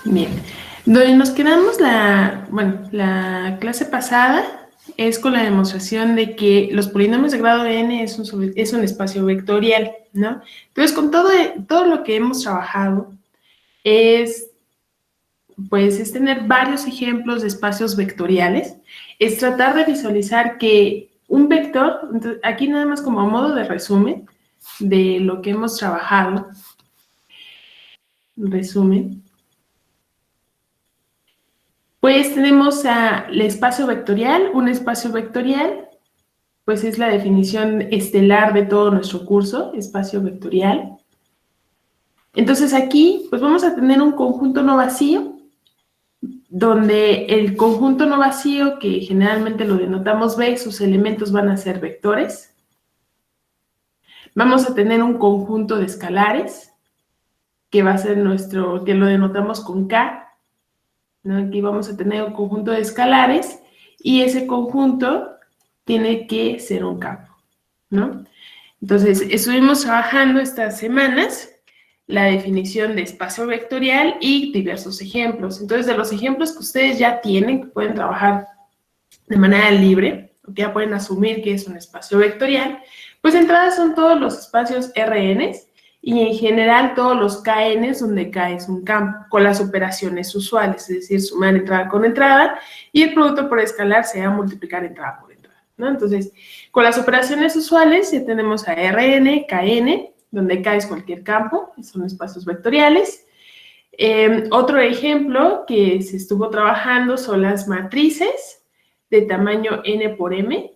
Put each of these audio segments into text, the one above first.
Bien, donde nos quedamos la clase pasada es con la demostración de que los polinomios de grado n es un espacio vectorial, ¿no? Entonces, con todo lo que hemos trabajado es tener varios ejemplos de espacios vectoriales, es tratar de visualizar que un vector, entonces, aquí nada más como a modo de resumen de lo que hemos trabajado, pues tenemos el espacio vectorial. Un espacio vectorial, pues es la definición estelar de todo nuestro curso, espacio vectorial. Entonces aquí, pues vamos a tener un conjunto no vacío, donde el conjunto no vacío, que generalmente lo denotamos B, sus elementos van a ser vectores. Vamos a tener un conjunto de escalares, que va a ser que lo denotamos con K, ¿no? Aquí vamos a tener un conjunto de escalares, y ese conjunto tiene que ser un campo, ¿no? Entonces, estuvimos trabajando estas semanas la definición de espacio vectorial y diversos ejemplos. Entonces, de los ejemplos que ustedes ya tienen, que pueden trabajar de manera libre, que ya pueden asumir que es un espacio vectorial, pues de entrada son todos los espacios Rns y en general todos los Kns donde K es un campo, con las operaciones usuales, es decir, sumar entrada con entrada, y el producto por escalar sea multiplicar entrada por entrada, ¿no? Entonces, con las operaciones usuales ya tenemos a Rn, Kn, donde K es cualquier campo, son espacios vectoriales. Otro ejemplo que se estuvo trabajando son las matrices de tamaño n por m,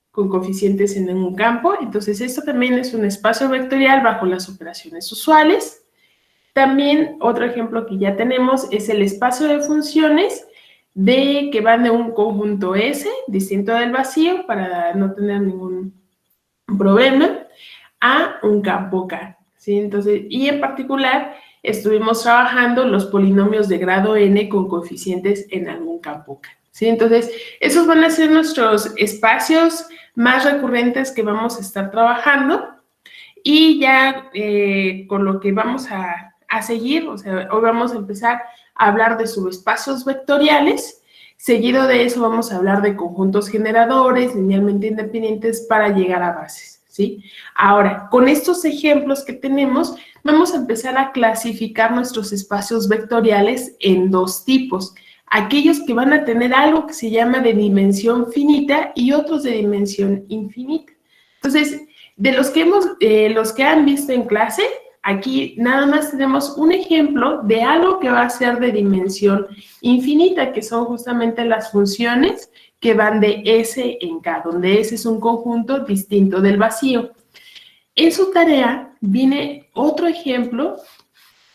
con coeficientes en un campo. Entonces, esto también es un espacio vectorial bajo las operaciones usuales. También, otro ejemplo que ya tenemos es el espacio de funciones que van de un conjunto S, distinto del vacío, para no tener ningún problema, a un campo K, ¿sí? Entonces, y en particular, estuvimos trabajando los polinomios de grado n con coeficientes en algún campo K, ¿sí? Entonces, esos van a ser nuestros espacios más recurrentes que vamos a estar trabajando, y ya con lo que vamos a seguir, o sea, hoy vamos a empezar a hablar de subespacios vectoriales. Seguido de eso vamos a hablar de conjuntos generadores linealmente independientes para llegar a bases, ¿sí? Ahora, con estos ejemplos que tenemos, vamos a empezar a clasificar nuestros espacios vectoriales en dos tipos. Aquellos que van a tener algo que se llama de dimensión finita y otros de dimensión infinita. Entonces, de los que han visto en clase, aquí nada más tenemos un ejemplo de algo que va a ser de dimensión infinita, que son justamente las funciones que van de S en K, donde S es un conjunto distinto del vacío. En su tarea viene otro ejemplo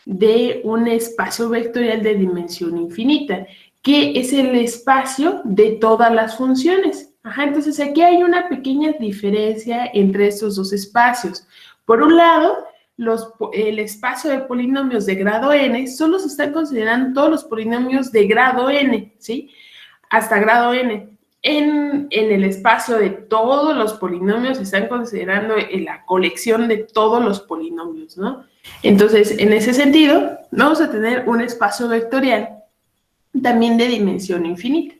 de un espacio vectorial de dimensión infinita, que es el espacio de todas las funciones. Entonces aquí hay una pequeña diferencia entre estos dos espacios. Por un lado, el espacio de polinomios de grado n solo se están considerando todos los polinomios de grado n, ¿sí? Hasta grado n. En el espacio de todos los polinomios se están considerando la colección de todos los polinomios, ¿no? Entonces, en ese sentido, vamos a tener un espacio vectorial también de dimensión infinita.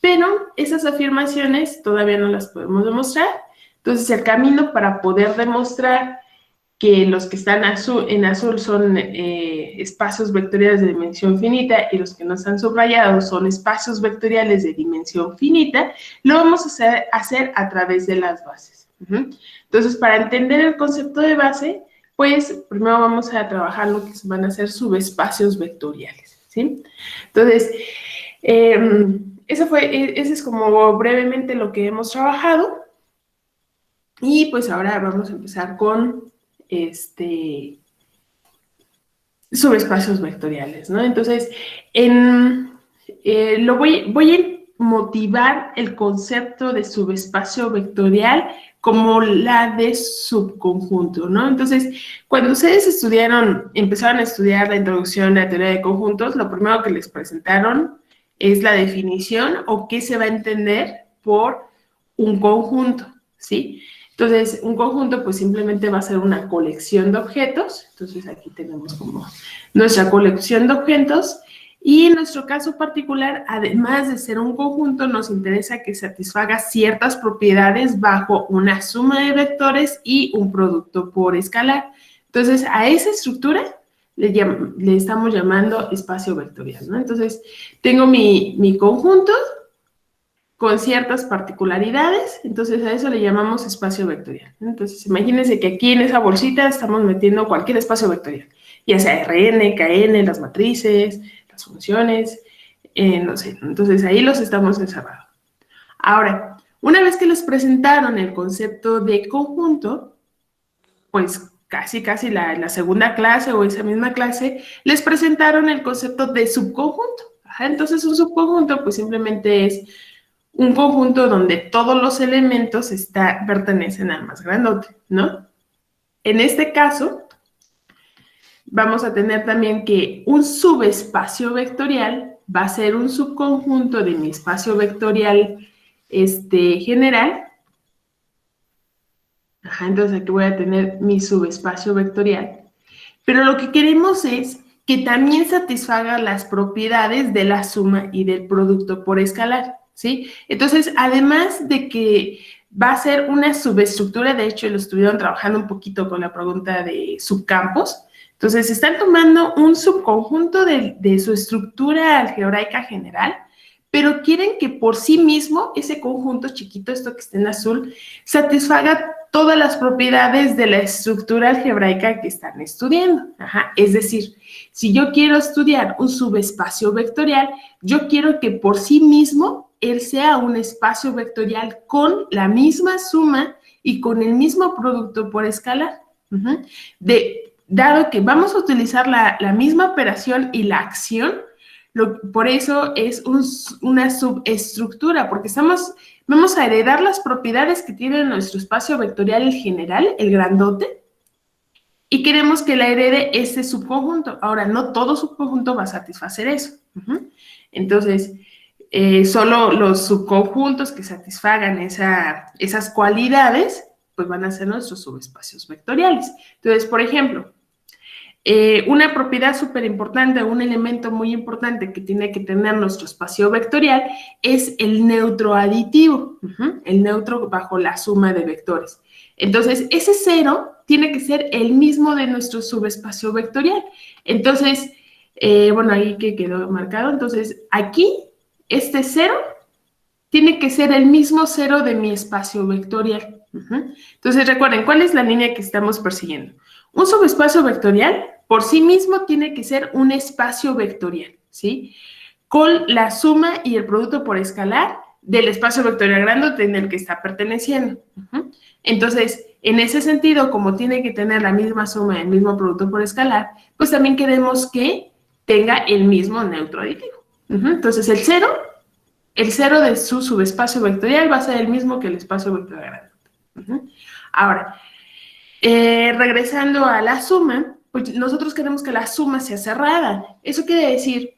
Pero esas afirmaciones todavía no las podemos demostrar. Entonces, el camino para poder demostrar que los que están en azul son espacios vectoriales de dimensión finita y los que no están subrayados son espacios vectoriales de dimensión finita, lo vamos a hacer a través de las bases. Entonces, para entender el concepto de base, pues primero vamos a trabajar lo que van a ser subespacios vectoriales, ¿sí? Entonces, ese es como brevemente lo que hemos trabajado. Y pues ahora vamos a empezar con subespacios vectoriales, ¿no? Entonces, voy a motivar el concepto de subespacio vectorial como la de subconjunto, ¿no? Entonces, cuando ustedes empezaron a estudiar la introducción a la teoría de conjuntos, lo primero que les presentaron es la definición o qué se va a entender por un conjunto, ¿sí? Entonces, un conjunto pues simplemente va a ser una colección de objetos. Entonces, aquí tenemos como nuestra colección de objetos. Y en nuestro caso particular, además de ser un conjunto, nos interesa que satisfaga ciertas propiedades bajo una suma de vectores y un producto por escalar. Entonces, a esa estructura le estamos llamando espacio vectorial, ¿no? Entonces, tengo mi conjunto con ciertas particularidades, entonces a eso le llamamos espacio vectorial. Entonces, imagínense que aquí en esa bolsita estamos metiendo cualquier espacio vectorial, ya sea Rn, Kn, las matrices, las funciones, no sé, entonces ahí los estamos encerrando. Ahora, una vez que les presentaron el concepto de conjunto, pues casi la segunda clase o esa misma clase, les presentaron el concepto de subconjunto. Ajá, entonces un subconjunto pues simplemente es un conjunto donde todos los elementos pertenecen al más grandote, ¿no? En este caso, vamos a tener también que un subespacio vectorial va a ser un subconjunto de mi espacio vectorial general. Ajá, entonces aquí voy a tener mi subespacio vectorial. Pero lo que queremos es que también satisfaga las propiedades de la suma y del producto por escalar, ¿sí? Entonces, además de que va a ser una subestructura, de hecho, lo estuvieron trabajando un poquito con la pregunta de subcampos. Entonces, están tomando un subconjunto de su estructura algebraica general, pero quieren que por sí mismo ese conjunto chiquito, esto que está en azul, satisfaga todas las propiedades de la estructura algebraica que están estudiando. Ajá. Es decir, si yo quiero estudiar un subespacio vectorial, yo quiero que por sí mismo él sea un espacio vectorial con la misma suma y con el mismo producto por escalar. Dado que vamos a utilizar la misma operación y la acción, por eso es una subestructura, porque vamos a heredar las propiedades que tiene nuestro espacio vectorial el general, el grandote, y queremos que la herede este subconjunto. Ahora, no todo subconjunto va a satisfacer eso. Entonces, solo los subconjuntos que satisfagan esas cualidades, pues van a ser nuestros subespacios vectoriales. Entonces, por ejemplo, una propiedad súper importante, un elemento muy importante que tiene que tener nuestro espacio vectorial es el neutro aditivo, el neutro bajo la suma de vectores. Entonces, ese cero tiene que ser el mismo de nuestro subespacio vectorial. Entonces, bueno, ahí que quedó marcado. Entonces, aquí, este cero tiene que ser el mismo cero de mi espacio vectorial. Entonces, recuerden, ¿cuál es la línea que estamos persiguiendo? Un subespacio vectorial por sí mismo tiene que ser un espacio vectorial, ¿sí? Con la suma y el producto por escalar del espacio vectorial grandote en el que está perteneciendo. Entonces, en ese sentido, como tiene que tener la misma suma y el mismo producto por escalar, pues también queremos que tenga el mismo neutro aditivo. Entonces, el cero de su subespacio vectorial va a ser el mismo que el espacio vectorial grandote. Ahora, regresando a la suma, pues nosotros queremos que la suma sea cerrada. Eso quiere decir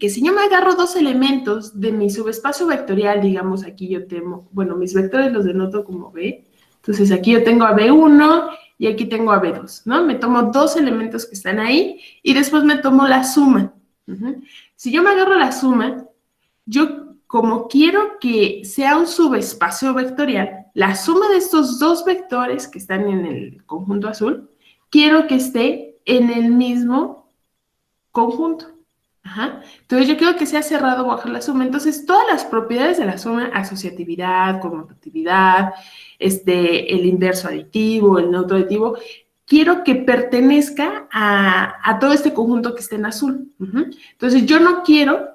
que si yo me agarro dos elementos de mi subespacio vectorial, digamos aquí yo tengo, bueno, mis vectores los denoto como B, entonces aquí yo tengo a B1 y aquí tengo a B2, ¿no? Me tomo dos elementos que están ahí y después me tomo la suma. Si yo me agarro la suma, yo como quiero que sea un subespacio vectorial, la suma de estos dos vectores que están en el conjunto azul, quiero que esté en el mismo conjunto. Entonces, yo quiero que sea cerrado bajo la suma. Entonces, todas las propiedades de la suma, asociatividad, conmutatividad, el inverso aditivo, el neutro aditivo, quiero que pertenezca a todo este conjunto que está en azul. Entonces, yo no quiero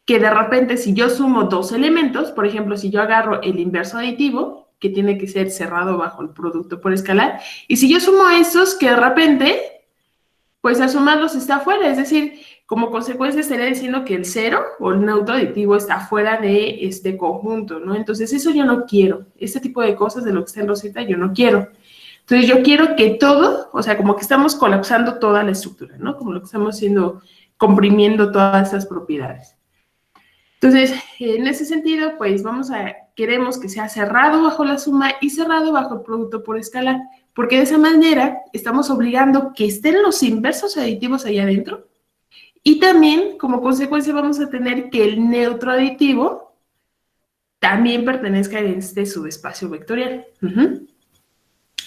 que de repente, si yo sumo dos elementos, por ejemplo, si yo agarro el inverso aditivo, que tiene que ser cerrado bajo el producto por escalar, y si yo sumo esos, que de repente, pues al sumarlos está afuera, es decir, como consecuencia estaría diciendo que el cero o el neutro aditivo está fuera de este conjunto, ¿no? Entonces, eso yo no quiero. Este tipo de cosas de lo que está en roseta yo no quiero. Entonces, yo quiero que todo, o sea, como que estamos colapsando toda la estructura, ¿no? Como lo que estamos haciendo, comprimiendo todas esas propiedades. Entonces, en ese sentido, pues vamos a queremos que sea cerrado bajo la suma y cerrado bajo el producto por escalar, porque de esa manera estamos obligando que estén los inversos aditivos ahí adentro y también como consecuencia vamos a tener que el neutro aditivo también pertenezca a este subespacio vectorial.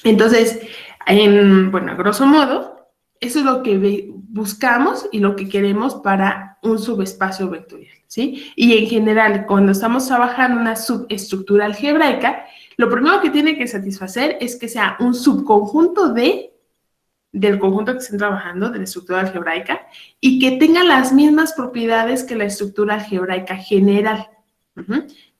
Entonces, bueno, a grosso modo, eso es lo que buscamos y lo que queremos para un subespacio vectorial, ¿sí? Y en general, cuando estamos trabajando una subestructura algebraica, lo primero que tiene que satisfacer es que sea un subconjunto del conjunto que estén trabajando, de la estructura algebraica, y que tenga las mismas propiedades que la estructura algebraica general.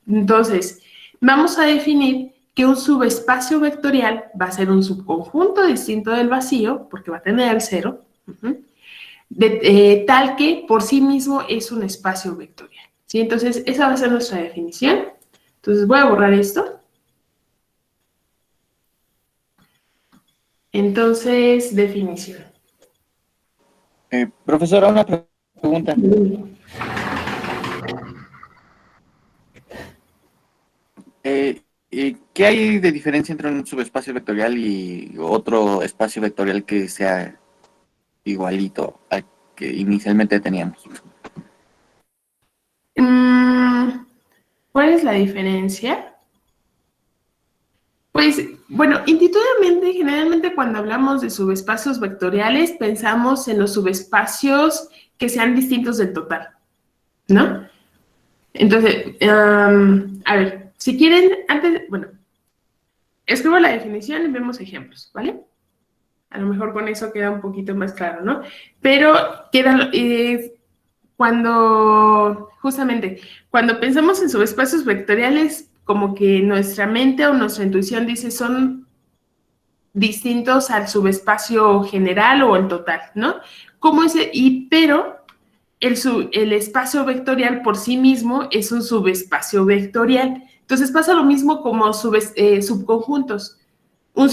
Entonces, vamos a definir que un subespacio vectorial va a ser un subconjunto distinto del vacío, porque va a tener el cero, tal que por sí mismo es un espacio vectorial, ¿sí? Entonces, esa va a ser nuestra definición. Entonces, voy a borrar esto. Entonces, definición. Profesora, una pregunta. ¿Qué hay de diferencia entre un subespacio vectorial y otro espacio vectorial que sea igualito al que inicialmente teníamos? ¿Cuál es la diferencia? Pues, bueno, intuitivamente, generalmente cuando hablamos de subespacios vectoriales, pensamos en los subespacios que sean distintos del total, ¿no? Entonces, a ver, si quieren, bueno, escribo la definición y vemos ejemplos, ¿vale? A lo mejor con eso queda un poquito más claro, ¿no? Pero queda, justamente, cuando pensamos en subespacios vectoriales, como que nuestra mente o nuestra intuición dice son distintos al subespacio general o el total, ¿no? Pero el espacio vectorial por sí mismo es un subespacio vectorial. Entonces pasa lo mismo como subconjuntos. Un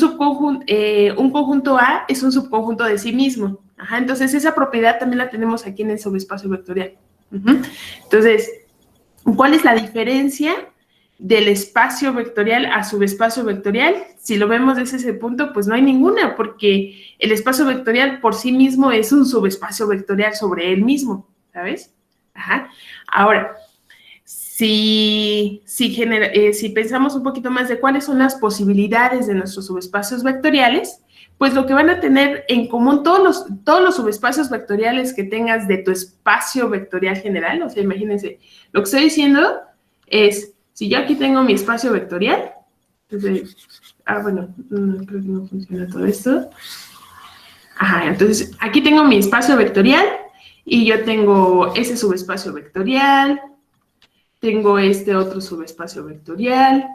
conjunto A es un subconjunto de sí mismo. Entonces esa propiedad también la tenemos aquí en el subespacio vectorial. Entonces, ¿cuál es la diferencia del espacio vectorial a subespacio vectorial? Si lo vemos desde ese punto, pues no hay ninguna, porque el espacio vectorial por sí mismo es un subespacio vectorial sobre él mismo, ¿sabes? Ahora, si pensamos un poquito más de cuáles son las posibilidades de nuestros subespacios vectoriales, pues lo que van a tener en común todos los subespacios vectoriales que tengas de tu espacio vectorial general, o sea, imagínense, lo que estoy diciendo es, si yo aquí tengo mi espacio vectorial, entonces, bueno, creo que no funciona todo esto. Entonces, aquí tengo mi espacio vectorial y yo tengo ese subespacio vectorial, tengo este otro subespacio vectorial,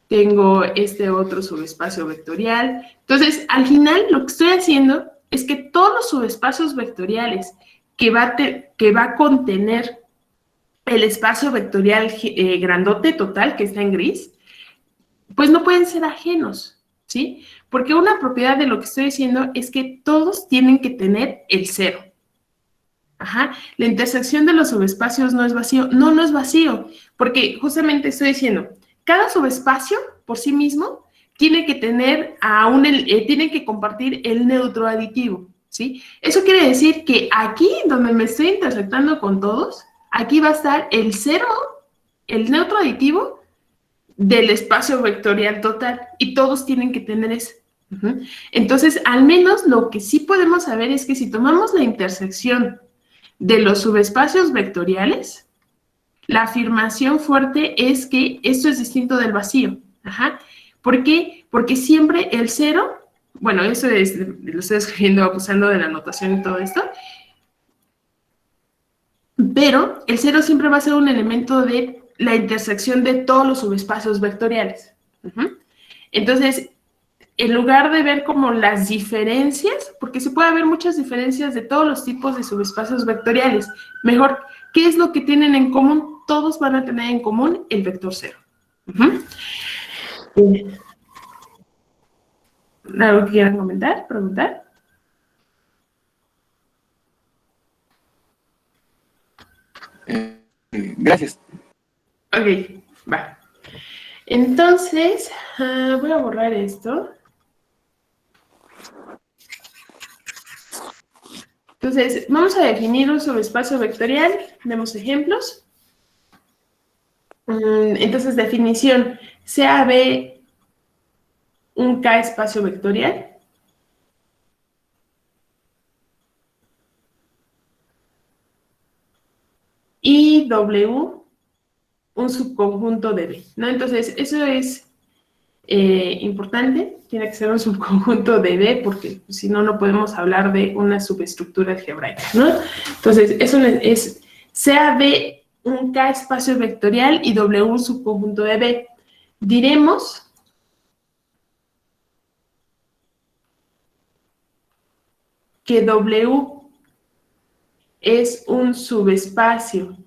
tengo este otro subespacio vectorial. Entonces, al final, lo que estoy haciendo es que todos los subespacios vectoriales que va a contener el espacio vectorial grandote total, que está en gris, pues no pueden ser ajenos, ¿sí? Porque una propiedad de lo que estoy diciendo es que todos tienen que tener el cero. La intersección de los subespacios no es vacío. No es vacío, porque justamente estoy diciendo, cada subespacio por sí mismo tiene que tener tiene que compartir el neutro aditivo, ¿sí? Eso quiere decir que aquí, donde me estoy intersectando con todos, aquí va a estar el cero, el neutro aditivo del espacio vectorial total, y todos tienen que tener ese. Entonces, al menos lo que sí podemos saber es que si tomamos la intersección de los subespacios vectoriales, la afirmación fuerte es que esto es distinto del vacío. ¿Por qué? Porque siempre el cero, bueno, eso lo estoy escribiendo abusando de la notación y todo esto, pero el cero siempre va a ser un elemento de la intersección de todos los subespacios vectoriales. Entonces, en lugar de ver como las diferencias, porque se puede haber muchas diferencias de todos los tipos de subespacios vectoriales, mejor, ¿qué es lo que tienen en común? Todos van a tener en común el vector cero. ¿Algo que quieran comentar, preguntar? Gracias. Ok, va. Entonces, voy a borrar esto. Entonces, vamos a definir un subespacio vectorial. Vemos ejemplos. Entonces, definición. Sea B un K espacio vectorial. Y W un subconjunto de B, ¿no? Entonces, eso es importante. Tiene que ser un subconjunto de B porque si no, no podemos hablar de una subestructura algebraica, ¿no? Entonces, eso es sea B un K espacio vectorial y W un subconjunto de B. Diremos que W es un subespacio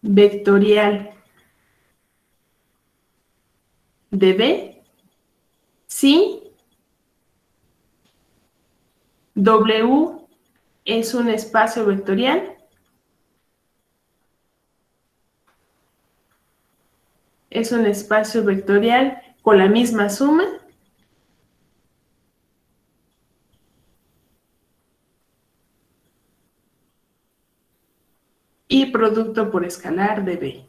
vectorial de B si W es un espacio vectorial con la misma suma y producto por escalar de B.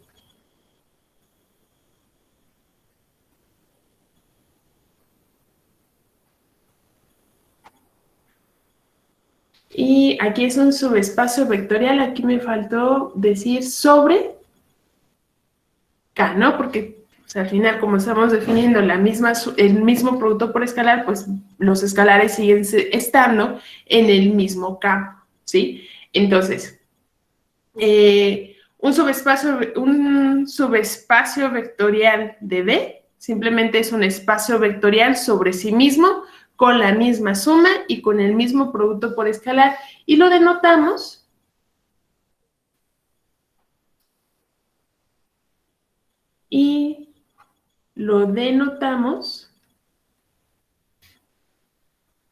Y aquí es un subespacio vectorial, aquí me faltó decir sobre K, ¿no? Porque pues, al final, como estamos definiendo el mismo producto por escalar, pues los escalares siguen estando en el mismo campo, ¿sí? Entonces, un subespacio vectorial de B simplemente es un espacio vectorial sobre sí mismo con la misma suma y con el mismo producto por escalar. Y lo denotamos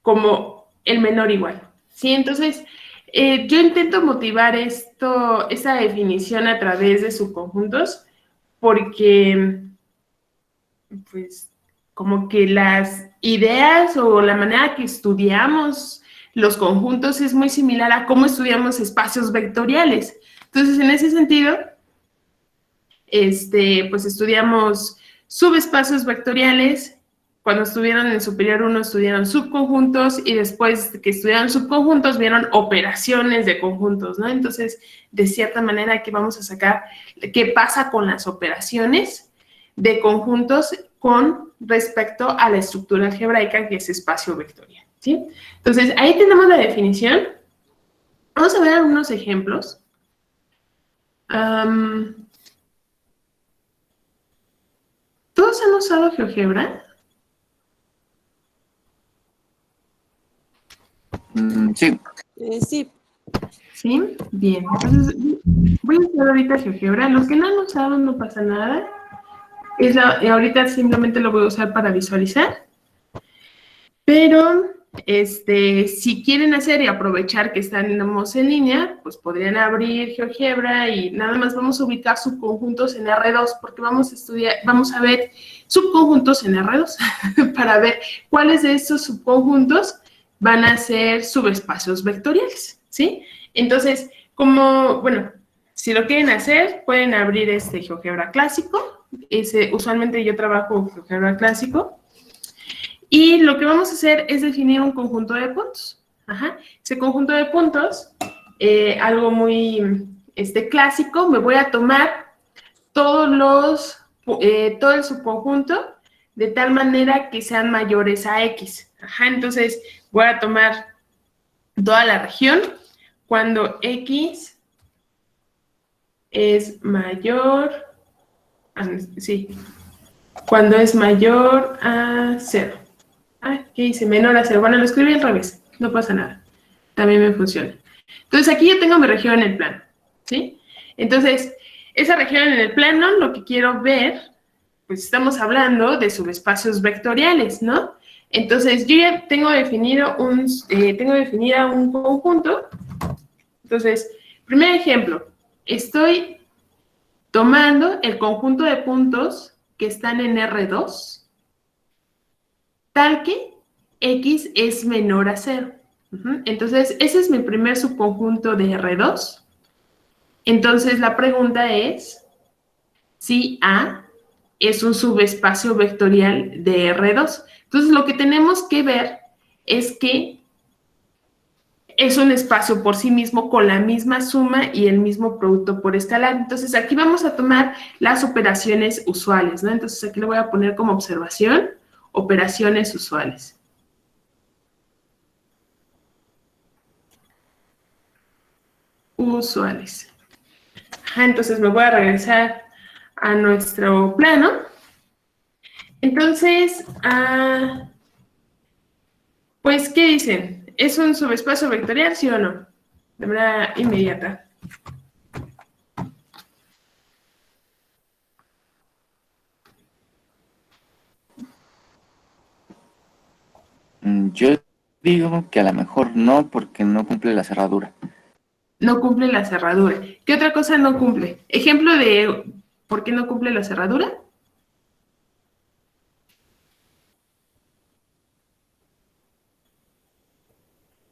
como el menor igual, ¿sí? Entonces, yo intento motivar esa definición a través de subconjuntos porque, pues, como que las ideas o la manera que estudiamos los conjuntos es muy similar a cómo estudiamos espacios vectoriales. Entonces, en ese sentido, pues estudiamos subespacios vectoriales. Cuando estuvieron en superior 1 estudiaron subconjuntos y después que estudiaron subconjuntos vieron operaciones de conjuntos, ¿no? Entonces, de cierta manera aquí vamos a sacar qué pasa con las operaciones de conjuntos con respecto a la estructura algebraica que es espacio vectorial, ¿sí? Entonces, ahí tenemos la definición. Vamos a ver algunos ejemplos. ¿Todos han usado GeoGebra? Sí. Sí. ¿Sí? Bien. Entonces, voy a usar ahorita GeoGebra. Los que no han usado no pasa nada. Ahorita simplemente lo voy a usar para visualizar. Pero, si quieren hacer y aprovechar que estamos en línea, pues podrían abrir GeoGebra y nada más vamos a ubicar subconjuntos en R2 porque vamos a ver subconjuntos en R2 para ver cuáles de estos subconjuntos van a ser subespacios vectoriales, ¿sí? Entonces, si lo quieren hacer, pueden abrir GeoGebra clásico. Usualmente yo trabajo GeoGebra clásico. Y lo que vamos a hacer es definir un conjunto de puntos. Ese conjunto de puntos, algo muy clásico, me voy a tomar todo el subconjunto de tal manera que sean mayores a X. Entonces, voy a tomar toda la región cuando X es mayor, cuando es mayor a 0. ¿Qué hice? Menor a 0. Bueno, lo escribí al revés, no pasa nada. También me funciona. Entonces, aquí yo tengo mi región en el plano, ¿sí? Entonces, esa región en el plano, lo que quiero ver, pues estamos hablando de subespacios vectoriales, ¿no? Entonces, yo ya tengo definido un conjunto. Entonces, primer ejemplo, Estoy tomando el conjunto de puntos que están en R2, tal que X es menor a 0. Entonces, ese es mi primer subconjunto de R2. Entonces, la pregunta es si A es un subespacio vectorial de R2. Entonces, lo que tenemos que ver es que es un espacio por sí mismo con la misma suma y el mismo producto por escalar. Entonces, aquí vamos a tomar las operaciones usuales, ¿no? Entonces, aquí le voy a poner como observación, operaciones usuales. Usuales. Entonces, me voy a regresar a nuestro plano. Entonces, pues, ¿qué dicen? ¿Es un subespacio vectorial, sí o no? De manera inmediata. Yo digo que a lo mejor no, porque no cumple la cerradura. No cumple la cerradura. ¿Qué otra cosa no cumple? Ejemplo de por qué no cumple la cerradura.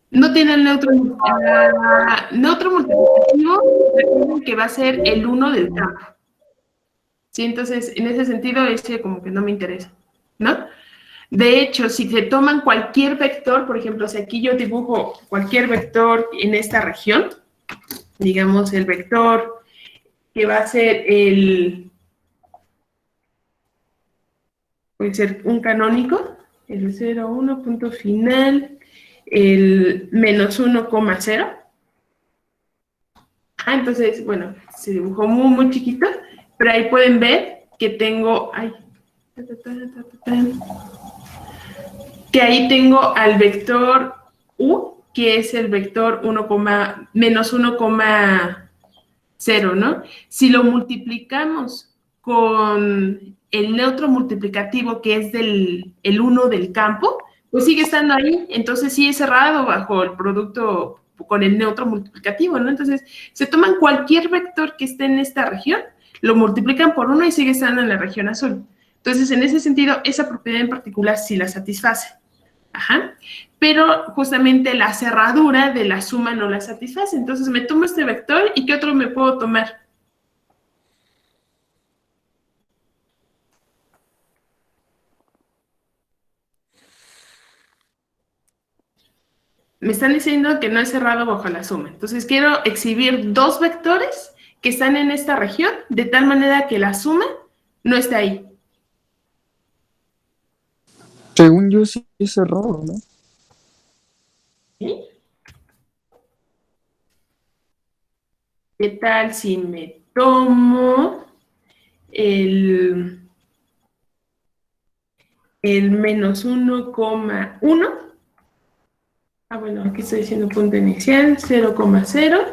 No tiene el neutro multiplicativo que va a ser el 1 del campo. Sí, entonces, en ese sentido, ese como que no me interesa, ¿no? De hecho, si se toman cualquier vector, por ejemplo, si aquí yo dibujo cualquier vector en esta región, digamos el vector que va a ser puede ser un canónico, el 0, 1, punto final, el menos 1,0. Entonces, bueno, se dibujó muy chiquito, pero ahí pueden ver que tengo, que ahí tengo al vector U, que es el vector menos 1,0, ¿no? Si lo multiplicamos con el neutro multiplicativo, que es el 1 del campo, pues sigue estando ahí, entonces sí es cerrado bajo el producto con el neutro multiplicativo, ¿no? Entonces, se toman cualquier vector que esté en esta región, lo multiplican por 1 y sigue estando en la región azul. Entonces, en ese sentido, esa propiedad en particular sí la satisface. Pero justamente la cerradura de la suma no la satisface. Entonces, me tomo este vector, ¿y qué otro me puedo tomar? Me están diciendo que no es cerrado bajo la suma. Entonces, quiero exhibir dos vectores que están en esta región, de tal manera que la suma no esté ahí. Según yo sí es cerrado, ¿no? ¿Sí? ¿Qué tal si me tomo el menos 1,1? Bueno, aquí estoy diciendo punto inicial, 0,0.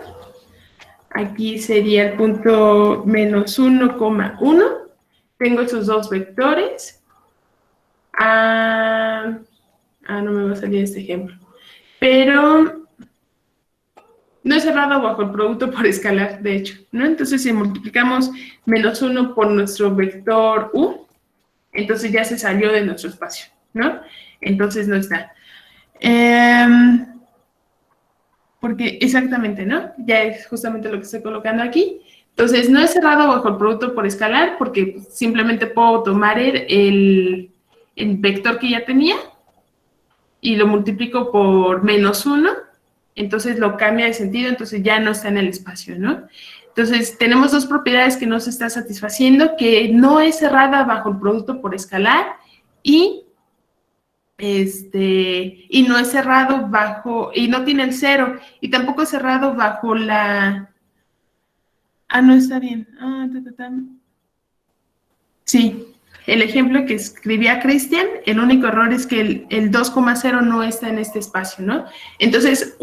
Aquí sería el punto menos 1,1. Tengo esos dos vectores. No me va a salir este ejemplo. Pero no es cerrado bajo el producto por escalar, de hecho, ¿no? Entonces, si multiplicamos menos 1 por nuestro vector U, entonces ya se salió de nuestro espacio, ¿no? Entonces no está. Porque exactamente, ¿no? Ya es justamente lo que estoy colocando aquí. Entonces, no es cerrado bajo el producto por escalar, porque simplemente puedo tomar el vector que ya tenía y lo multiplico por menos 1, entonces lo cambia de sentido, entonces ya no está en el espacio, ¿no? Entonces, tenemos dos propiedades que no se está satisfaciendo, que no es cerrada bajo el producto por escalar y no es cerrado bajo, y no tiene el 0, y tampoco es cerrado bajo la... no está bien. Sí, el ejemplo que escribía Cristian, el único error es que el 2,0 no está en este espacio, ¿no? Entonces,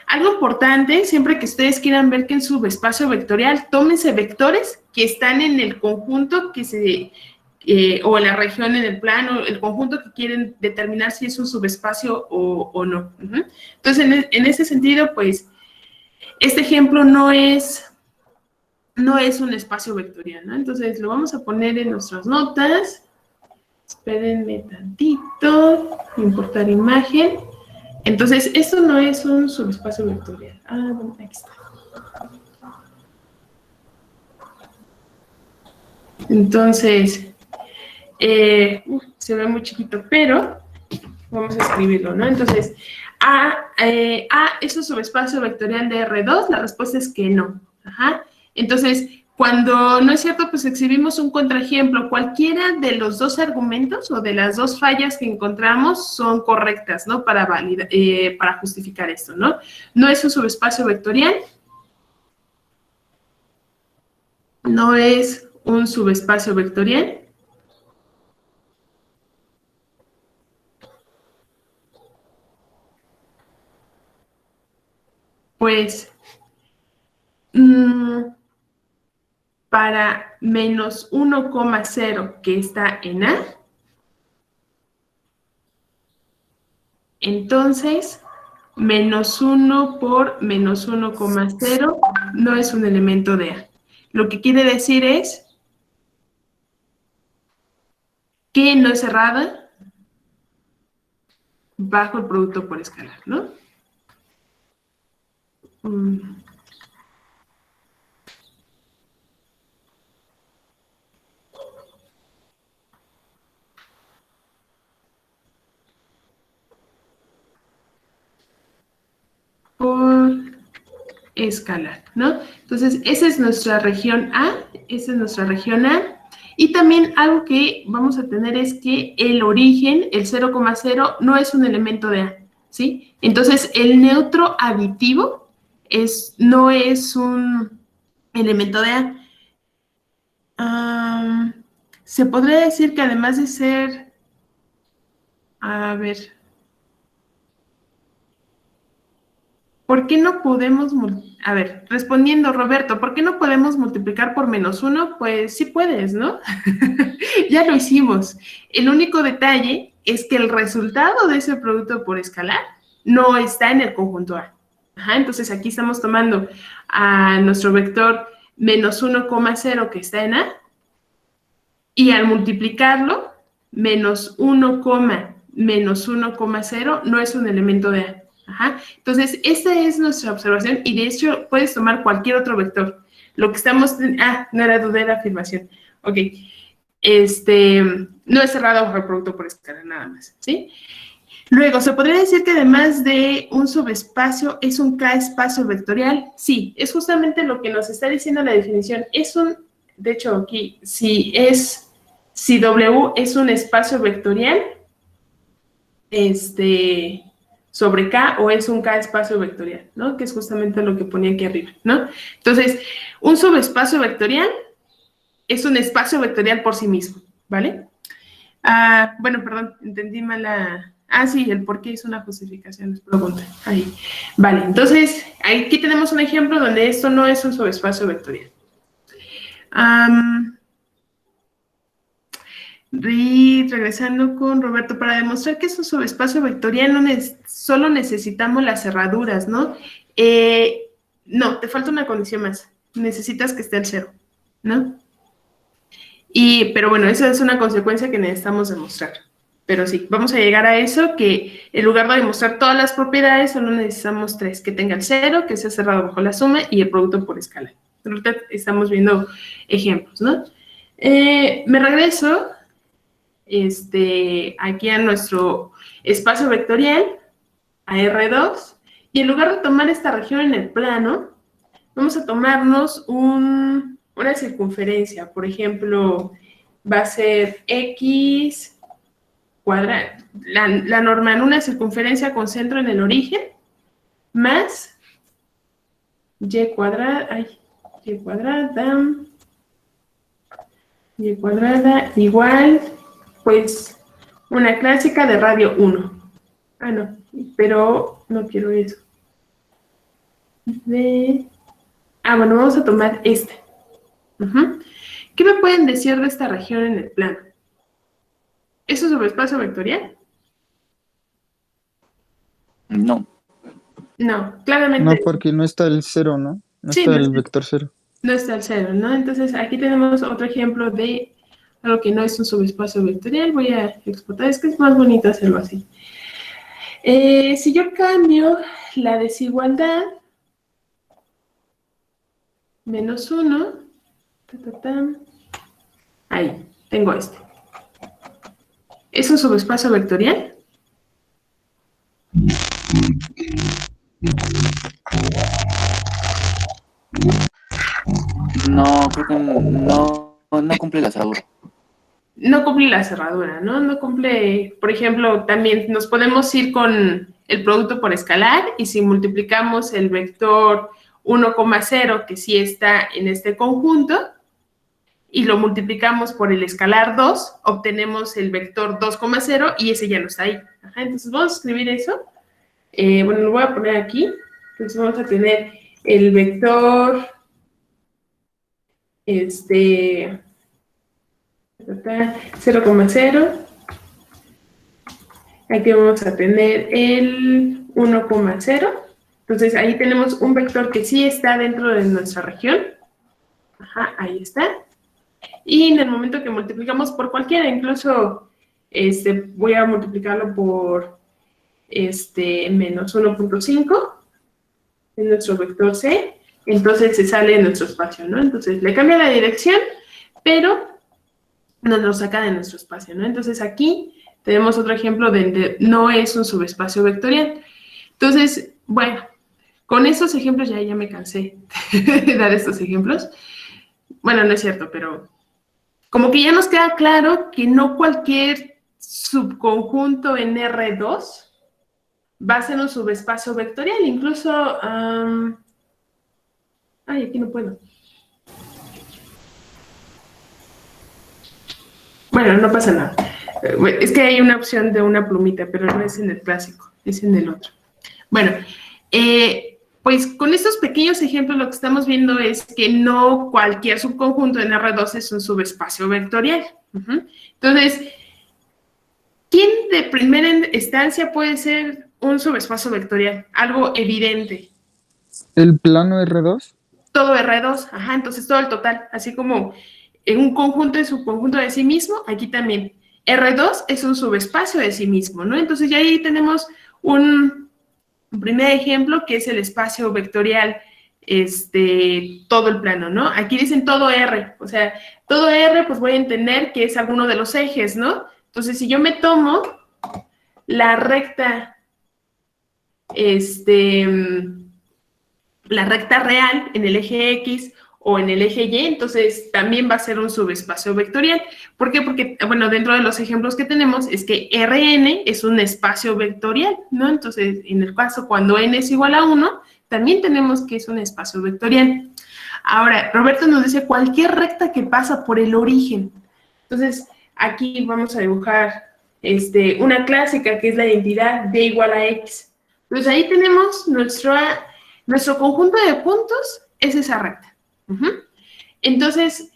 algo importante, siempre que ustedes quieran ver que en su subespacio vectorial, tómense vectores que están en el conjunto o en la región, en el plano, el conjunto que quieren determinar si es un subespacio o no. Entonces, en ese sentido, pues, este ejemplo no es no es un espacio vectorial, ¿no? Entonces lo vamos a poner en nuestras notas. Espérenme tantito. Importar imagen. Entonces, esto no es un subespacio vectorial. Ah, bueno, aquí está. Entonces, se ve muy chiquito, pero vamos a escribirlo, ¿no? Entonces, A es un subespacio vectorial de R2, la respuesta es que no. Ajá. Entonces, cuando no es cierto, pues exhibimos un contraejemplo. Cualquiera de los dos argumentos o de las dos fallas que encontramos son correctas, ¿no? Para justificar esto, ¿no? No es un subespacio vectorial. No es un subespacio vectorial. Pues, para menos 1,0 que está en A, entonces, menos 1 por menos 1,0 no es un elemento de A. Lo que quiere decir es que no es cerrada bajo el producto por escalar, ¿no? Por escalar, ¿no? Entonces, esa es nuestra región A, esa es nuestra región A. Y también algo que vamos a tener es que el origen, el 0,0, no es un elemento de A, ¿sí? Entonces, el neutro aditivo no es un elemento de A. Se podría decir que además de ser, a ver, ¿por qué no podemos, a ver, respondiendo Roberto, ¿por qué no podemos multiplicar por menos 1? Pues sí puedes, ¿no? Ya lo hicimos. El único detalle es que el resultado de ese producto por escalar no está en el conjunto A. Ajá, entonces aquí estamos tomando a nuestro vector menos 1,0 que está en A y al multiplicarlo, menos 1, menos 1,0 no es un elemento de A. Ajá. Entonces, esta es nuestra observación y de hecho puedes tomar cualquier otro vector. Lo que estamos... no era duda, era afirmación. Ok. No es cerrado bajo el producto por escalar nada más, ¿sí? Luego, ¿se podría decir que además de un subespacio es un K-espacio vectorial? Sí, es justamente lo que nos está diciendo la definición. De hecho, aquí, si W es un espacio vectorial, sobre K o es un K espacio vectorial, ¿no? Que es justamente lo que ponía aquí arriba, ¿no? Entonces, un subespacio vectorial es un espacio vectorial por sí mismo, ¿vale? Bueno, perdón, entendí mal la... sí, el por qué es una justificación, les pregunto. Ahí. Vale, entonces, aquí tenemos un ejemplo donde esto no es un subespacio vectorial. Y regresando con Roberto, para demostrar que es un subespacio vectorial solo necesitamos las cerraduras, ¿no? No, te falta una condición más. Necesitas que esté el 0, ¿no? Pero bueno, esa es una consecuencia que necesitamos demostrar. Pero sí, vamos a llegar a eso, que en lugar de demostrar todas las propiedades, solo necesitamos 3, que tenga el 0, que sea cerrado bajo la suma y el producto por escala. Ahorita estamos viendo ejemplos, ¿no? Me regreso aquí a nuestro espacio vectorial, a R2, y en lugar de tomar esta región en el plano, vamos a tomarnos una circunferencia. Por ejemplo, va a ser X cuadrado, la normal, una circunferencia con centro en el origen, más Y cuadrada, Y cuadrada igual, pues, una clásica de radio 1. No, pero no quiero eso. Bueno, vamos a tomar esta. ¿Qué me pueden decir de esta región en el plano? ¿Es un subespacio vectorial? No. No, claramente. No, porque no está el 0, ¿no? No Sí, está el vector 0. no está el 0, ¿no? Entonces, aquí tenemos otro ejemplo de algo que no es un subespacio vectorial. Voy a exportar, es que es más bonito hacerlo así. Si yo cambio la desigualdad, menos 1, ahí, tengo este. ¿Es un subespacio vectorial? No, creo que no cumple la cerradura. No cumple la cerradura, ¿no? No cumple, por ejemplo, también nos podemos ir con el producto por escalar y si multiplicamos el vector 1,0 que sí está en este conjunto y lo multiplicamos por el escalar 2, obtenemos el vector 2,0 y ese ya no está ahí. Ajá, entonces vamos a escribir eso. Bueno, lo voy a poner aquí. Entonces vamos a tener el vector 0,0. Aquí vamos a tener el 1,0. Entonces ahí tenemos un vector que sí está dentro de nuestra región. Ajá, ahí está. Y en el momento que multiplicamos por cualquiera, incluso voy a multiplicarlo por menos 1,5 en nuestro vector C, entonces se sale de nuestro espacio, ¿no? Entonces le cambia la dirección, pero nos lo saca de nuestro espacio, ¿no? Entonces aquí tenemos otro ejemplo donde no es un subespacio vectorial. Entonces, bueno, con estos ejemplos ya me cansé de dar estos ejemplos. Bueno, no es cierto, pero como que ya nos queda claro que no cualquier subconjunto en R2 va a ser un subespacio vectorial. Incluso, aquí no puedo. Bueno, no pasa nada. Es que hay una opción de una plumita, pero no es en el clásico, es en el otro. Bueno, pues con estos pequeños ejemplos lo que estamos viendo es que no cualquier subconjunto en R2 es un subespacio vectorial. Entonces, ¿quién de primera instancia puede ser un subespacio vectorial? Algo evidente. ¿El plano R2? Todo R2, ajá, entonces todo el total, así como en un conjunto y subconjunto de sí mismo, aquí también. R2 es un subespacio de sí mismo, ¿no? Entonces ya ahí tenemos un primer ejemplo que es el espacio vectorial, todo el plano, ¿no? Aquí dicen todo R, o sea, todo R, pues voy a entender que es alguno de los ejes, ¿no? Entonces, si yo me tomo la recta, la recta real en el eje X o en el eje Y, entonces también va a ser un subespacio vectorial. ¿Por qué? Porque, bueno, dentro de los ejemplos que tenemos es que Rn es un espacio vectorial, ¿no? Entonces, en el caso cuando n es igual a 1, también tenemos que es un espacio vectorial. Ahora, Roberto nos dice cualquier recta que pasa por el origen. Entonces, aquí vamos a dibujar una clásica que es la identidad d igual a x. Entonces, ahí tenemos nuestro conjunto de puntos, es esa recta. Entonces,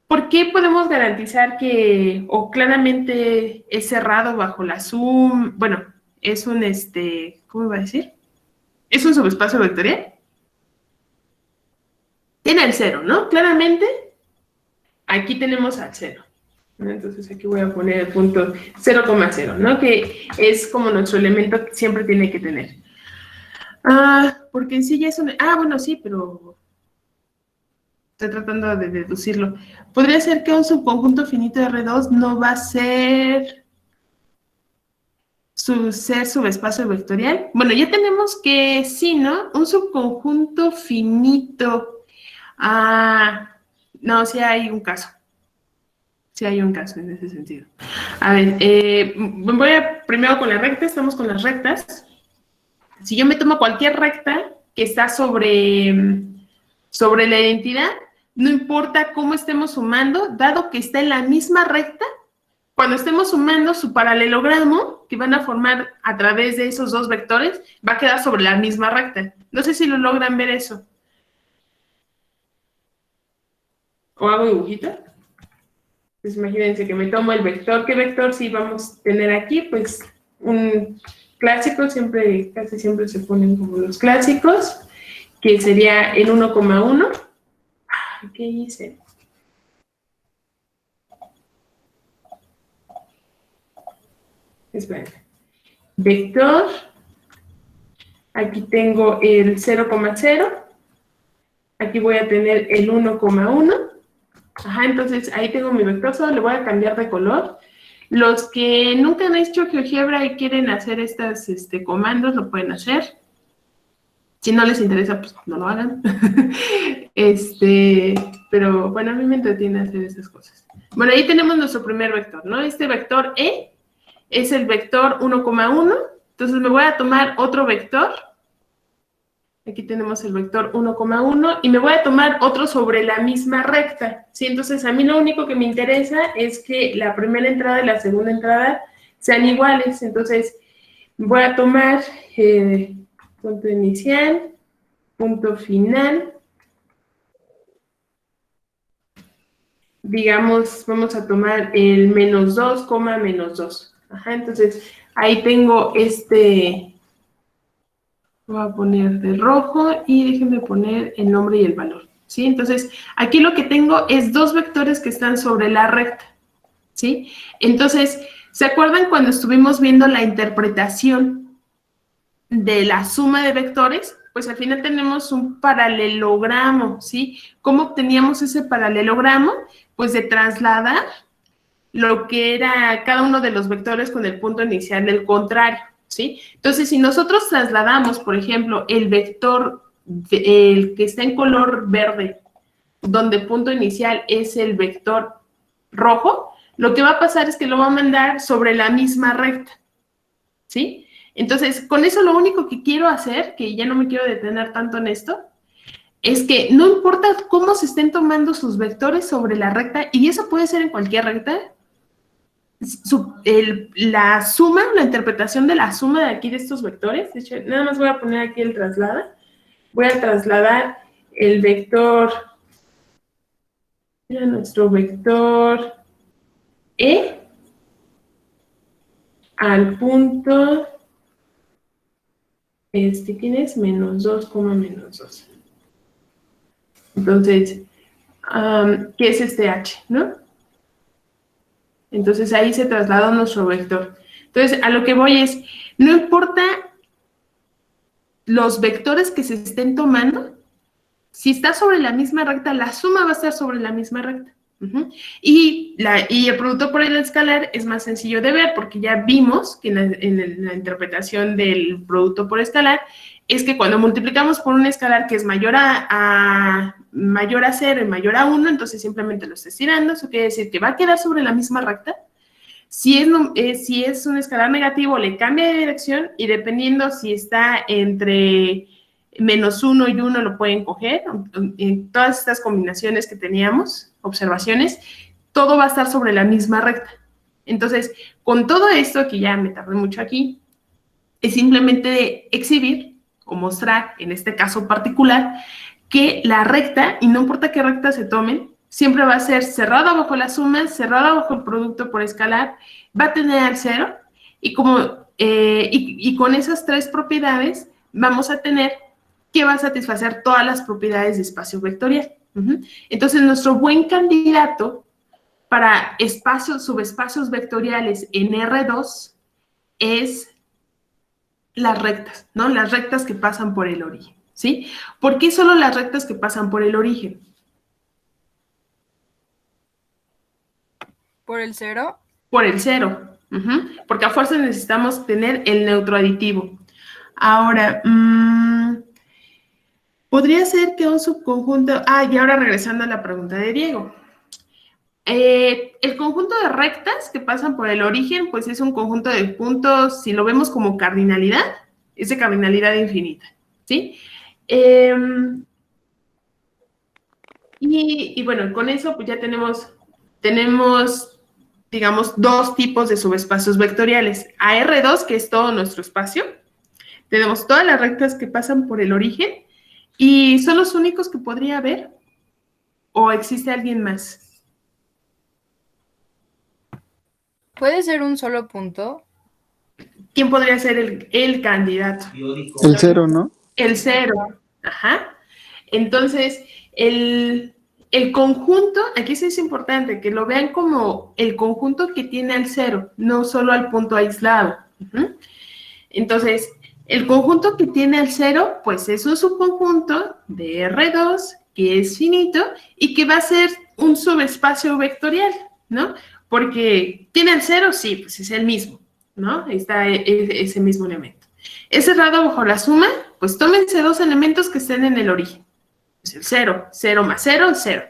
¿por qué podemos garantizar que, o claramente es cerrado bajo la suma? Bueno, es un, ¿cómo iba a decir? ¿Es un subespacio vectorial? Tiene el 0, ¿no? Claramente, aquí tenemos al 0. Entonces, aquí voy a poner el punto 0,0, ¿no? Que es como nuestro elemento que siempre tiene que tener. Porque en sí ya es un... bueno, sí, pero... Estoy tratando de deducirlo. ¿Podría ser que un subconjunto finito de R2 no va a ser subespacio vectorial? Bueno, ya tenemos que sí, ¿no? Un subconjunto finito. No, sí hay un caso. Sí hay un caso en ese sentido. A ver, voy primero con la recta. Estamos con las rectas. Si yo me tomo cualquier recta que está sobre la identidad, no importa cómo estemos sumando, dado que está en la misma recta, cuando estemos sumando su paralelogramo, que van a formar a través de esos dos vectores, va a quedar sobre la misma recta. No sé si lo logran ver eso. ¿O hago dibujito? Pues imagínense que me tomo el vector. ¿Qué vector sí vamos a tener aquí? Pues un clásico, casi siempre se ponen como los clásicos, que sería el 1,1. ¿Qué hice? Espera. Vector. Aquí tengo el 0,0. Aquí voy a tener el 1,1. Ajá, entonces ahí tengo mi vector, solo le voy a cambiar de color. Los que nunca han hecho GeoGebra y quieren hacer estos comandos, lo pueden hacer. Si no les interesa, pues no lo hagan. Pero bueno, a mí me entretiene hacer esas cosas. Bueno, ahí tenemos nuestro primer vector, ¿no? Este vector E es el vector 1,1. Entonces me voy a tomar otro vector. Aquí tenemos el vector 1,1 y me voy a tomar otro sobre la misma recta, ¿sí? Entonces, a mí lo único que me interesa es que la primera entrada y la segunda entrada sean iguales. Entonces, voy a tomar punto inicial, punto final. Digamos, vamos a tomar el menos 2, menos 2. Ajá, entonces, ahí tengo voy a poner de rojo y déjenme poner el nombre y el valor, ¿sí? Entonces, aquí lo que tengo es dos vectores que están sobre la recta, ¿sí? Entonces, ¿se acuerdan cuando estuvimos viendo la interpretación de la suma de vectores? Pues al final tenemos un paralelogramo, ¿sí? ¿Cómo obteníamos ese paralelogramo? Pues de trasladar lo que era cada uno de los vectores con el punto inicial del contrario, ¿sí? Entonces, si nosotros trasladamos, por ejemplo, el vector, el que está en color verde, donde el punto inicial es el vector rojo, lo que va a pasar es que lo va a mandar sobre la misma recta, ¿sí? Entonces, con eso lo único que quiero hacer, que ya no me quiero detener tanto en esto, es que no importa cómo se estén tomando sus vectores sobre la recta, y eso puede ser en cualquier recta, la suma, la interpretación de la suma de aquí de estos vectores, de hecho, nada más voy a poner aquí el traslada, voy a trasladar el vector, mira nuestro vector E al punto, ¿quién es? Menos 2, menos 2. Entonces, ¿qué es este H, no? Entonces ahí se traslada nuestro vector. Entonces, a lo que voy es, no importa los vectores que se estén tomando, si está sobre la misma recta, la suma va a estar sobre la misma recta. Y el producto por el escalar es más sencillo de ver porque ya vimos que en la interpretación del producto por escalar es que cuando multiplicamos por un escalar que es mayor a 0 y mayor a 1, entonces simplemente lo estás tirando. Eso quiere decir que va a quedar sobre la misma recta. Si es un escalar negativo, le cambia de dirección y dependiendo si está entre menos 1 y 1 lo pueden coger. En todas estas combinaciones que teníamos, observaciones, todo va a estar sobre la misma recta. Entonces, con todo esto, que ya me tardé mucho aquí, es simplemente exhibir o mostrar, en este caso particular, que la recta, y no importa qué recta se tomen, siempre va a ser cerrada bajo la suma, cerrada bajo el producto por escalar, va a tener al 0, y con esas tres propiedades vamos a tener que va a satisfacer todas las propiedades de espacio vectorial. Entonces, nuestro buen candidato para subespacios vectoriales en R2 es las rectas, ¿no? Las rectas que pasan por el origen, ¿sí? ¿Por qué solo las rectas que pasan por el origen? ¿Por el 0? Por el 0, porque a fuerza necesitamos tener el neutro aditivo. Ahora, podría ser que un subconjunto... y ahora regresando a la pregunta de Diego. El conjunto de rectas que pasan por el origen, pues es un conjunto de puntos, si lo vemos como cardinalidad, es de cardinalidad infinita, ¿sí? Y bueno, con eso pues ya tenemos, digamos, dos tipos de subespacios vectoriales. A R2, que es todo nuestro espacio, tenemos todas las rectas que pasan por el origen, y son los únicos que podría haber, ¿o existe alguien más? ¿Puede ser un solo punto? ¿Quién podría ser el candidato? El 0, ¿no? El 0, ajá. Entonces, el el conjunto, aquí sí es importante que lo vean como el conjunto que tiene al cero, no solo al punto aislado. Entonces, el conjunto que tiene al cero, pues es un subconjunto de R2, que es finito, y que va a ser un subespacio vectorial, ¿no? Porque tiene al cero, sí, pues es el mismo, ¿no? Está ese mismo elemento. ¿Es cerrado bajo la suma? Pues tómense dos elementos que estén en el origen. Pues el 0, 0 más 0, 0.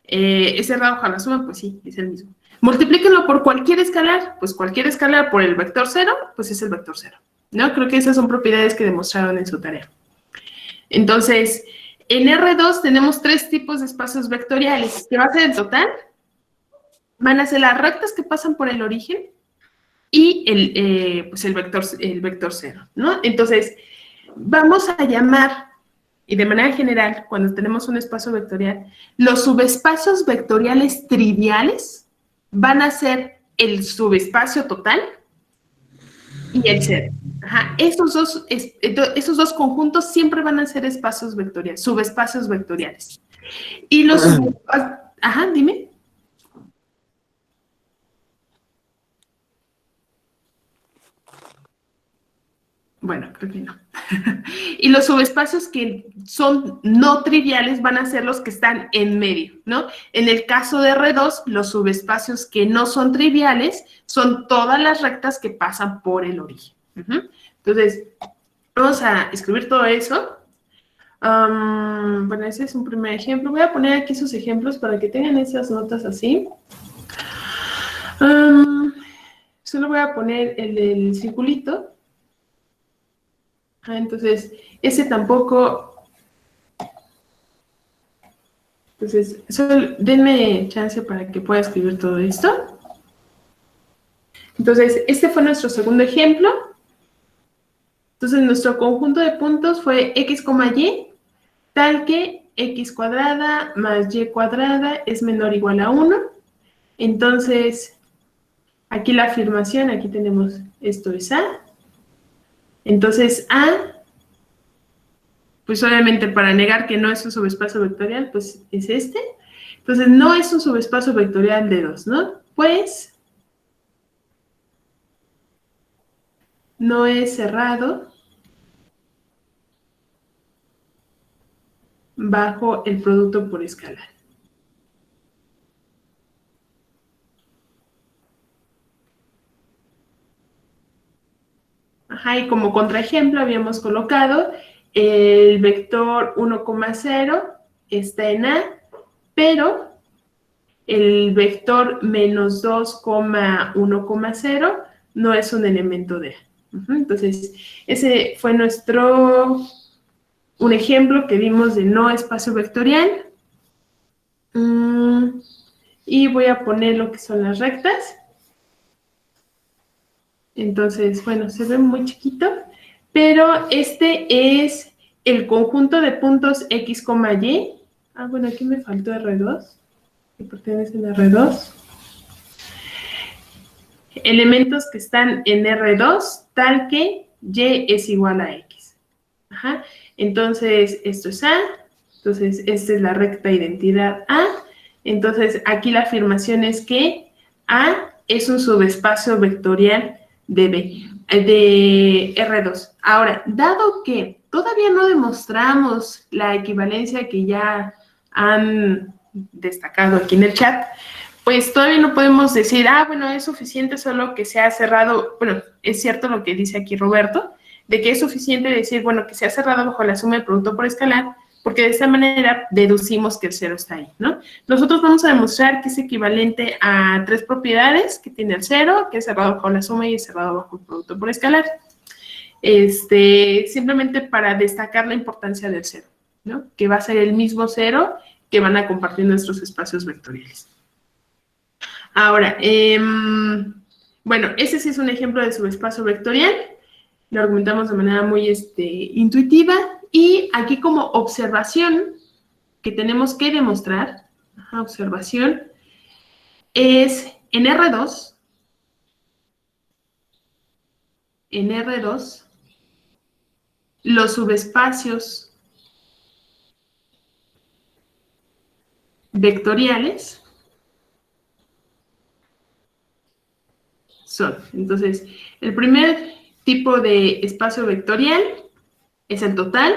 ¿Es cerrado bajo la suma? Pues sí, es el mismo. Multiplíquenlo por cualquier escalar, pues cualquier escalar por el vector 0, pues es el vector 0. ¿No? Creo que esas son propiedades que demostraron en su tarea. Entonces, en R2 tenemos tres tipos de espacios vectoriales, que va a ser el total, van a ser las rectas que pasan por el origen y pues el vector 0, ¿no? Entonces, vamos a llamar, y de manera general, cuando tenemos un espacio vectorial, los subespacios vectoriales triviales van a ser el subespacio total y el 0. Ajá. Esos dos conjuntos siempre van a ser espacios vectoriales, subespacios vectoriales. Y los subespacios... Ajá, dime. Bueno, creo que no. Y los subespacios que son no triviales van a ser los que están en medio, ¿no? En el caso de R2, los subespacios que no son triviales son todas las rectas que pasan por el origen. Entonces, vamos a escribir todo eso. Bueno, ese es un primer ejemplo. Voy a poner aquí sus ejemplos para que tengan esas notas así. Solo voy a poner el del circulito. Entonces, ese tampoco. Entonces, solo denme chance para que pueda escribir todo esto. Entonces, este fue nuestro segundo ejemplo. Entonces, nuestro conjunto de puntos fue x, y, tal que x cuadrada más y cuadrada es menor o igual a 1. Entonces, aquí la afirmación, aquí tenemos esto es A. Entonces, A, pues obviamente para negar que no es un subespacio vectorial, pues es este. Entonces, no es un subespacio vectorial de 2, ¿no? Pues, no es cerrado bajo el producto por escalar. Ajá, y como contraejemplo habíamos colocado el vector 1,0 está en A, pero el vector menos 2,1,0 no es un elemento de A. Entonces, ese fue un ejemplo que vimos de no espacio vectorial. Y voy a poner lo que son las rectas. Entonces, bueno, se ve muy chiquito, pero este es el conjunto de puntos x, y. Bueno, aquí me faltó R2, que pertenecen a R2. Elementos que están en R2, tal que y es igual a x. Ajá. Entonces, esto es A. Entonces, esta es la recta identidad A. Entonces, aquí la afirmación es que A es un subespacio vectorial de R2. Ahora, dado que todavía no demostramos la equivalencia que ya han destacado aquí en el chat, pues todavía no podemos decir, bueno, es suficiente solo que sea cerrado. Bueno, es cierto lo que dice aquí Roberto, de que es suficiente decir, bueno, que sea cerrado bajo la suma del producto por escalar, porque de esta manera deducimos que el 0 está ahí, ¿no? Nosotros vamos a demostrar que es equivalente a tres propiedades que tiene el 0, que es cerrado bajo la suma y es cerrado bajo el producto por escalar. Simplemente para destacar la importancia del 0, ¿no? Que va a ser el mismo 0 que van a compartir nuestros espacios vectoriales. Ahora, bueno, ese sí es un ejemplo de subespacio vectorial. Lo argumentamos de manera muy intuitiva. Y aquí como observación que tenemos que demostrar, observación, es en R2, los subespacios vectoriales son. Entonces, el primer tipo de espacio vectorial es el total.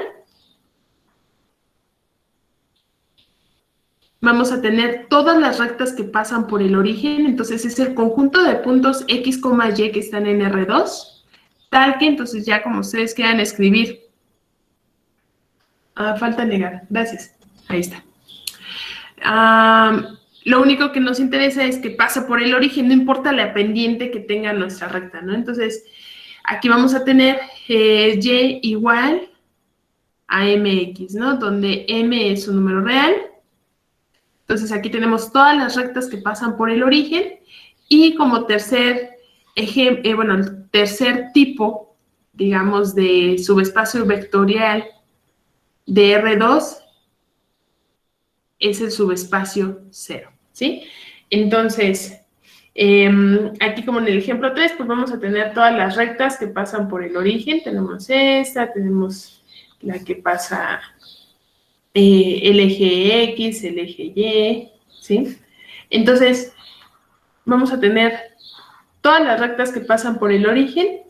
Vamos a tener todas las rectas que pasan por el origen, entonces es el conjunto de puntos X, Y que están en R2, tal que entonces ya como ustedes quieran escribir. Falta negar, gracias, ahí está. Lo único que nos interesa es que pase por el origen, no importa la pendiente que tenga nuestra recta, ¿no? Entonces, aquí vamos a tener y igual a mx, ¿no? Donde m es un número real. Entonces, aquí tenemos todas las rectas que pasan por el origen y como tercer ejemplo, el tercer tipo, digamos, de subespacio vectorial de R2 es el subespacio 0, ¿sí? Entonces, aquí como en el ejemplo 3, pues vamos a tener todas las rectas que pasan por el origen. Tenemos esta, tenemos la que pasa el eje X, el eje Y, ¿sí? Entonces, vamos a tener todas las rectas que pasan por el origen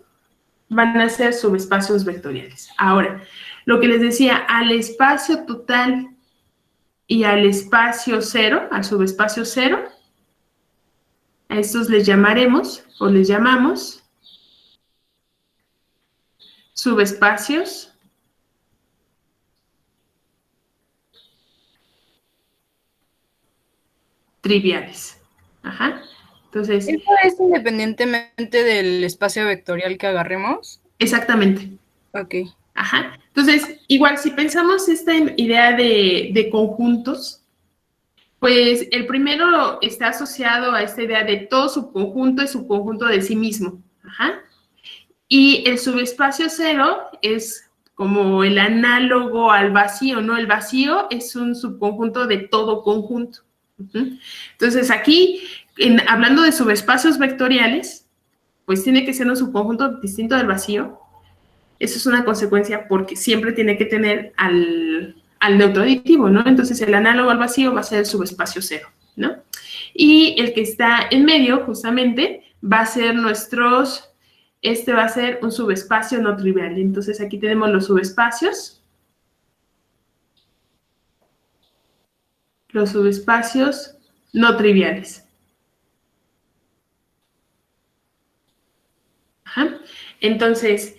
van a ser subespacios vectoriales. Ahora, lo que les decía, al espacio total y al espacio 0, al subespacio 0, a estos les llamaremos o les llamamos subespacios triviales. Ajá. Entonces, ¿Eso es independientemente del espacio vectorial que agarremos? exactamente. Ok. Ajá. Entonces, igual, si pensamos esta idea de conjuntos, pues el primero está asociado a esta idea de todo subconjunto es subconjunto de sí mismo. Ajá. Y el subespacio 0 es como el análogo al vacío, ¿no? El vacío es un subconjunto de todo conjunto. Entonces, aquí, hablando de subespacios vectoriales, pues tiene que ser un subconjunto distinto del vacío. Eso es una consecuencia porque siempre tiene que tener al neutro aditivo, ¿no? Entonces, el análogo al vacío va a ser el subespacio 0, ¿no? Y el que está en medio, justamente, va a ser este va a ser un subespacio no trivial. Entonces, aquí tenemos los subespacios no triviales. Ajá. Entonces,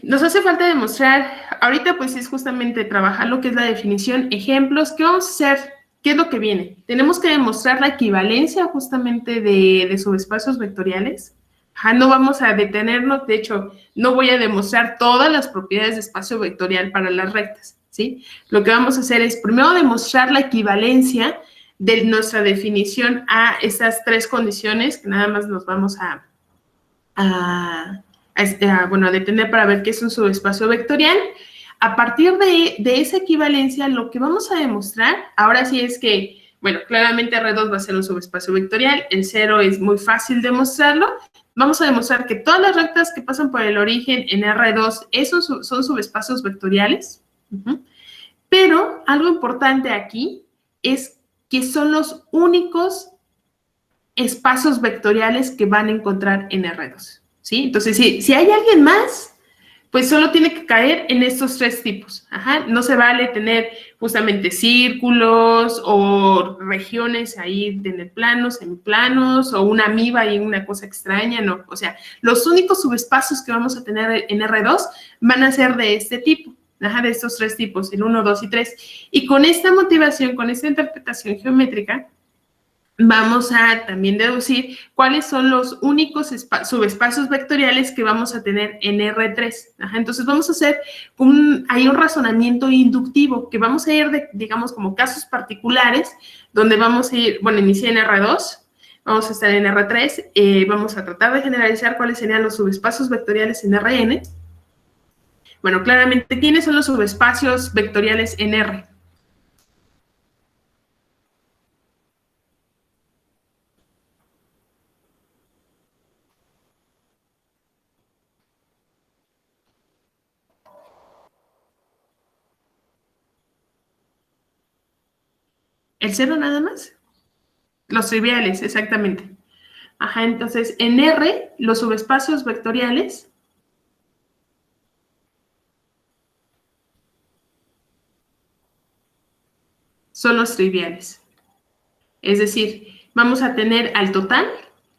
nos hace falta demostrar, ahorita pues es justamente trabajar lo que es la definición, ejemplos. ¿Qué vamos a hacer? ¿Qué es lo que viene? Tenemos que demostrar la equivalencia justamente de subespacios vectoriales. Ajá, no vamos a detenernos, de hecho, no voy a demostrar todas las propiedades de espacio vectorial para las rectas, ¿sí? Lo que vamos a hacer es primero demostrar la equivalencia de nuestra definición a estas tres condiciones, que nada más nos vamos a detener para ver qué es un subespacio vectorial. A partir de esa equivalencia, lo que vamos a demostrar, ahora sí es que, bueno, claramente R2 va a ser un subespacio vectorial, el 0 es muy fácil demostrarlo. Vamos a demostrar que todas las rectas que pasan por el origen en R2, esos son subespacios vectoriales. Pero algo importante aquí es que son los únicos espacios vectoriales que van a encontrar en R2, ¿sí? Entonces, si hay alguien más, pues solo tiene que caer en estos tres tipos. Ajá. No se vale tener justamente círculos o regiones ahí en el plano, semiplanos, o una amiba y una cosa extraña, no. O sea, los únicos subespacios que vamos a tener en R2 van a ser de este tipo. Ajá, de estos tres tipos, el 1, 2 y 3. Y con esta motivación, con esta interpretación geométrica, vamos a también deducir cuáles son los únicos subespacios vectoriales que vamos a tener en R3. Ajá, entonces vamos a hacer hay un razonamiento inductivo que vamos a ir, digamos, como casos particulares, donde vamos a ir, bueno, inicié en R2, vamos a estar en R3, vamos a tratar de generalizar cuáles serían los subespacios vectoriales en Rn. Bueno, claramente, ¿quiénes son los subespacios vectoriales en R? ¿El cero nada más? Los triviales, exactamente. Ajá, entonces en R, los subespacios vectoriales son los triviales. Es decir, vamos a tener al total,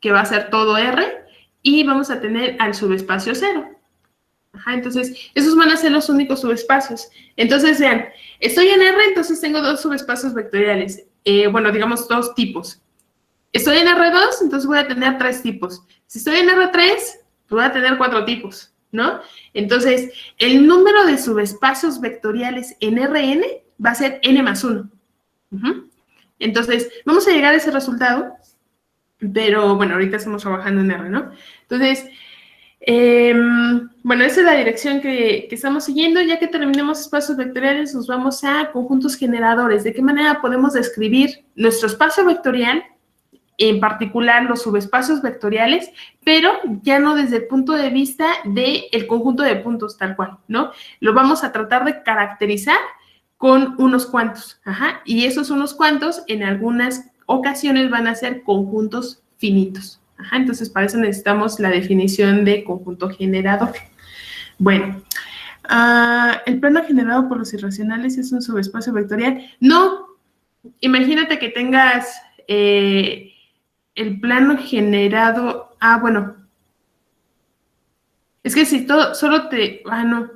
que va a ser todo R, y vamos a tener al subespacio 0. Ajá, entonces, esos van a ser los únicos subespacios. Entonces, vean, estoy en R, entonces tengo dos subespacios vectoriales. Bueno, digamos dos tipos. Estoy en R2, entonces voy a tener 3 tipos. Si estoy en R3, pues voy a tener 4 tipos, ¿no? Entonces, el número de subespacios vectoriales en Rn va a ser n más 1. Entonces, vamos a llegar a ese resultado, pero bueno, ahorita estamos trabajando en R, ¿no? Entonces, bueno, esa es la dirección que estamos siguiendo. Ya que terminemos espacios vectoriales, nos vamos a conjuntos generadores. ¿De qué manera podemos describir nuestro espacio vectorial, en particular los subespacios vectoriales, pero ya no desde el punto de vista del conjunto de puntos tal cual, ¿no? Lo vamos a tratar de caracterizar con unos cuantos, ajá, y esos unos cuantos en algunas ocasiones van a ser conjuntos finitos, ajá, entonces para eso necesitamos la definición de conjunto generador. Bueno, ¿el plano generado por los irracionales es un subespacio vectorial? No, imagínate que tengas el plano generado, bueno, es que si todo, solo te, no,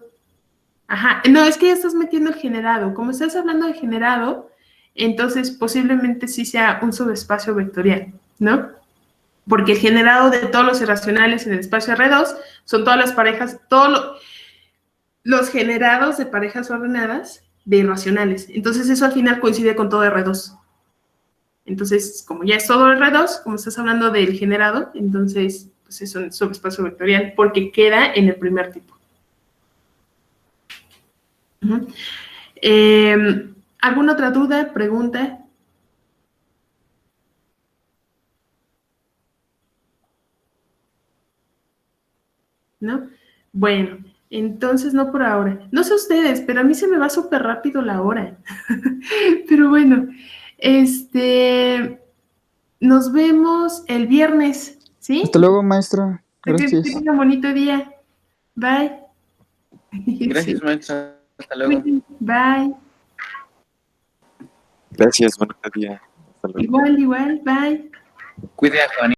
ajá, no, es que ya estás metiendo el generado, como estás hablando de generado, entonces posiblemente sí sea un subespacio vectorial, ¿no? Porque el generado de todos los irracionales en el espacio R2 son todas las parejas, los generados de parejas ordenadas de irracionales, entonces eso al final coincide con todo R2. Entonces, como ya es todo R2, como estás hablando del generado, entonces pues es un subespacio vectorial porque queda en el primer tipo. ¿Alguna otra duda, pregunta? ¿No? Bueno, entonces no por ahora. No sé ustedes, pero a mí se me va súper rápido la hora. Pero bueno, nos vemos el viernes, ¿sí? Hasta luego, maestra. Que Gracias. tengan un bonito día. Bye. Gracias, Sí. maestra. Hasta luego. Bye. Gracias, buenos días. Hasta luego. Igual, bye. Cuide a Juanita.